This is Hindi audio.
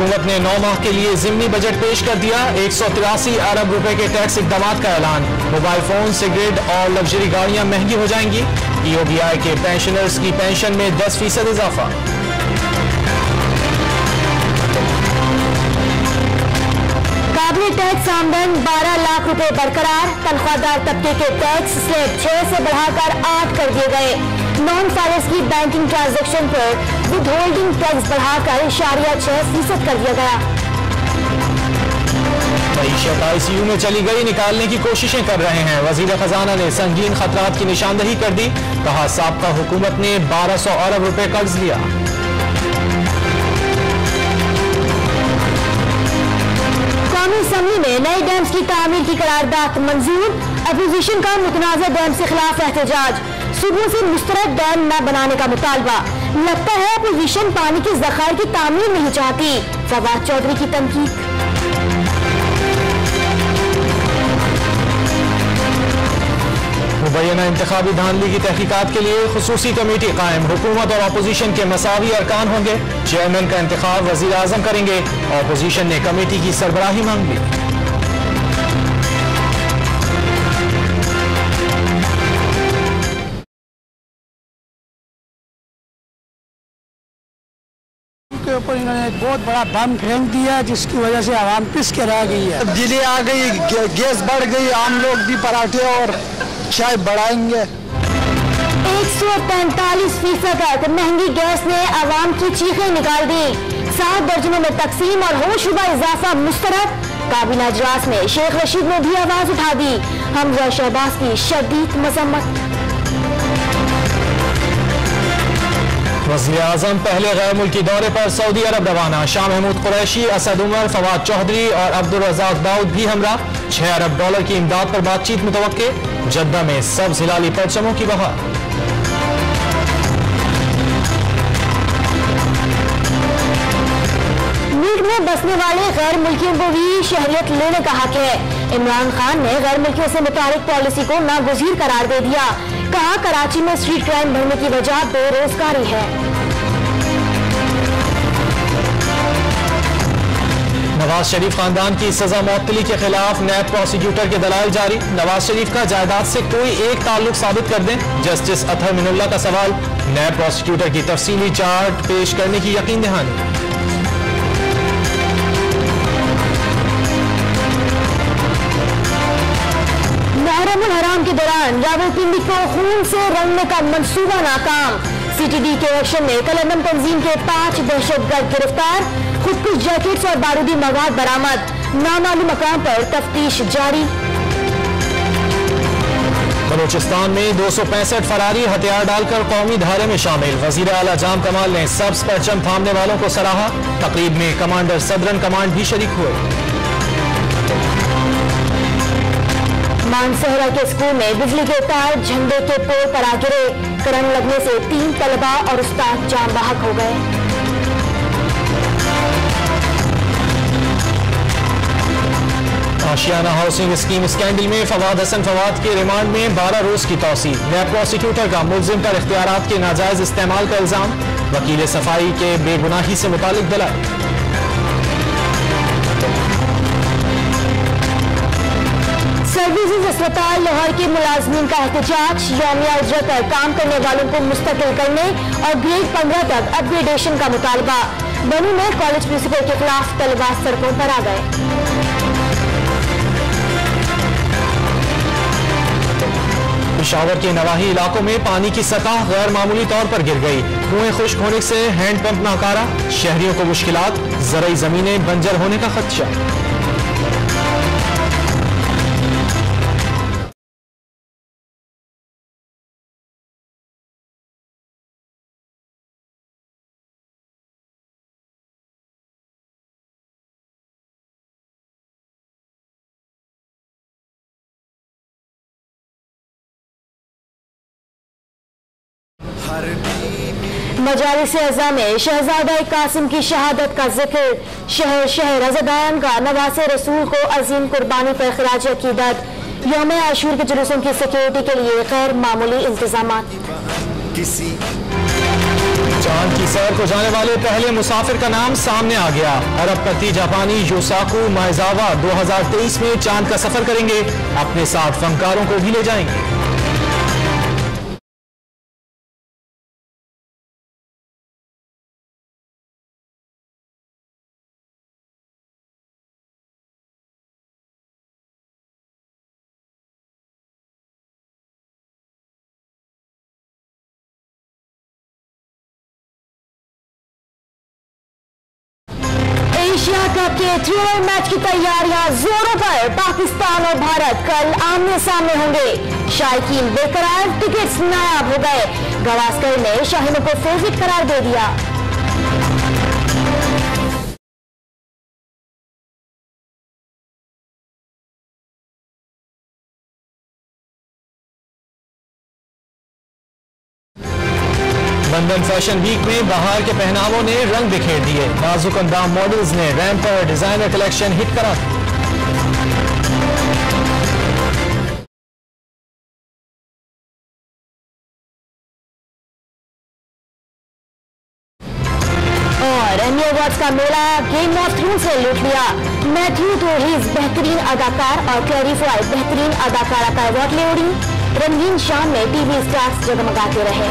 हुकूमत ने 9 माह के लिए ज़िमनी बजट पेश कर दिया। 183 अरब रुपए के टैक्स इक़दामात का ऐलान। मोबाइल फोन, सिगरेट और लग्जरी गाड़ियां महंगी हो जाएंगी। EOBI के पेंशनर्स की पेंशन में 10% इजाफा। काबिल टैक्स आमदन 12 लाख रुपए बरकरार। तनख्वाहदार तबके के टैक्स स्लैब 6 से बढ़ाकर 8 कर दिए गए। नॉन फाइनेंस की बैंकिंग ट्रांजैक्शन पर विद होल्डिंग टैक्स बढ़ाकर 6.6% कर दिया गया। मईशत ICU में चली गई, निकालने की कोशिशें कर रहे हैं। वजीर खजाना ने संगीन खतरात की निशानदही कर दी। कहा साबका हुकूमत ने 1200 अरब रुपए कर्ज लिया। कौमी असम्बली में नए डैम्स की तामीर की करारदाद मंजूर। अपोजिशन का मुतनाज़ा डैम से खिलाफ एहतजाज। सूबों से मुस्तरद डैम न बनाने का मुतालबा। लगता है अपोजिशन पानी के ज़खायर की तामीर नहीं चाहती। फवाद चौधरी की तनकीद। मुबैना इंतखाबी धांधली की तहकीकात के लिए खुसूसी कमेटी कायम। हुकूमत और अपोजिशन के मसावी अरकान होंगे। चेयरमैन का इंतखाब वजीर आजम करेंगे। अपोजिशन ने कमेटी की सरबराही मांग ली। के ऊपर इन्होंने एक बहुत बड़ा बम फेंक दिया, जिसकी वजह से आवाम पिस के रह गई है। तब्दीली आ गई, गैस बढ़ गई। आम लोग भी पराठे और चाय बढ़ाएंगे। 145% तक महंगी गैस ने आवाम की चीखें निकाल दी। 7 दर्जनों में तकसीम और होशरुबा इजाफा मुस्तरद। काबीना इजलास में शेख रशीद ने भी आवाज उठा दी। हमजा शहबाज की शदीद मजम्मत। वज़ीर आज़म पहले गैर मुल्की दौरे पर सऊदी अरब रवाना। शाह महमूद कुरैशी, असद उमर, फवाद चौधरी और अब्दुल रज़ाक दाऊद भी हमरा। $6 अरब की इमदाद पर बातचीत मुतवक्के। जद्दा में सब्ज़ हिलाली परचमों की बहार। मुल्क में बसने वाले गैर मुल्कियों को भी शहरियत लेने का हक है। इमरान खान ने गैर मुल्कियों से मुतालिक पॉलिसी को नागुज़ीर करार दे दिया। कहा कराची में स्ट्रीट क्राइम बढ़ने की वजह बेरोजगारी है। नवाज शरीफ खानदान की सजा मुअत्तली के खिलाफ नैब प्रोसिक्यूटर के दलाइल जारी। नवाज शरीफ का जायदाद से कोई एक ताल्लुक साबित कर दें। जस्टिस अतहर मिनुल्लाह का सवाल। नैब प्रोसिक्यूटर की तफसीली चार्ट पेश करने की यकीन दहानी। मुहर्रमुल हराम के दौरान रावलपिंडी को खून से रंगने का मंसूबा नाकाम। CTD के एक्शन में कलंदम तंजीम के 5 दहशतगर्द गिरफ्तार। खुदकुश जैकेट्स और बारूदी मवाद बरामद। नामालूम मकाम पर तफ्तीश जारी। बलूचिस्तान में 265 फरारी हथियार डालकर कौमी धारे में शामिल। वजीर आला जाम कमाल ने सब्ज परचम थामने वालों को सराहा। तकरीब में कमांडर सदरन कमांड भी शरीक हुए। मानसहरा के स्कूल में बिजली के तार झंडे के पोल पर आ गिरे। करंट लगने से 3 तलबा और उस्ताद जान बहक हो गए। आशियाना हाउसिंग स्कीम स्कैंडल में फवाद हसन फवाद के रिमांड में 12 रोज की तौसी। नैब प्रोसिक्यूटर का मुल्जिम पर इख्तियारात के नाजायज इस्तेमाल का इल्जाम। वकील सफाई के बेगुनाही से मुतालिक दलाइल। सर्विसेज अस्पताल लाहौर के मुलाजमीन का एहतजाज। यौमिया उजरत पर काम करने वालों को मुस्तकिल करने और ग्रेड 15 तक अपग्रेडेशन का मुतालबा। बनी में कॉलेज प्रिंसिपल के खिलाफ तलबा सड़कों पर आ गए। पेशावर के नवाही इलाकों में पानी की सतह गैर मामूली तौर पर गिर गई। कुएं खुश्क होने से हैंडपंप नाकारा। शहरियों को मुश्किलात। ज़रई जमीनें बंजर होने का खदशा। मजालिस अज़ा में शहजादा कासिम की शहादत का जिक्र। शहर शहर अज़ादान का नवासे रसूल को अजीम कुर्बानी पर खिराज अकीदत। यौम आशूर के जुलूसों की सिक्योरिटी के लिए गैर मामूली इंतजामात। चांद की सैर को जाने वाले पहले मुसाफिर का नाम सामने आ गया। अरबपति जापानी योसाकू माइजावा 2023 में चांद का सफर करेंगे। अपने साथ फनकारों को भी ले जाएंगे। एशिया कप के थ्री मैच की तैयारियां जोरों पर। पाकिस्तान और भारत कल आमने सामने होंगे। शायकीन बेकरार, टिकट्स नायाब हो गए। गावस्कर ने शाहीनों को फेवरेट करार दे दिया। लंदन फैशन वीक में बाहर के पहनावों ने रंग बिखेर दिए। नाजुक अंदाम मॉडल्स ने रैंप पर डिजाइनर कलेक्शन हिट करा। और एमी अवार्ड्स का मेला गेम ऑफ थ्रोन्स से लूट लिया। मैथ्यू टोरीज बेहतरीन अदाकार और कैरी फ्राई बेहतरीन अदाकारा का अवार्ड ले उड़ी। रंगीन शाम में टीवी स्टार्स जगमगाते रहे।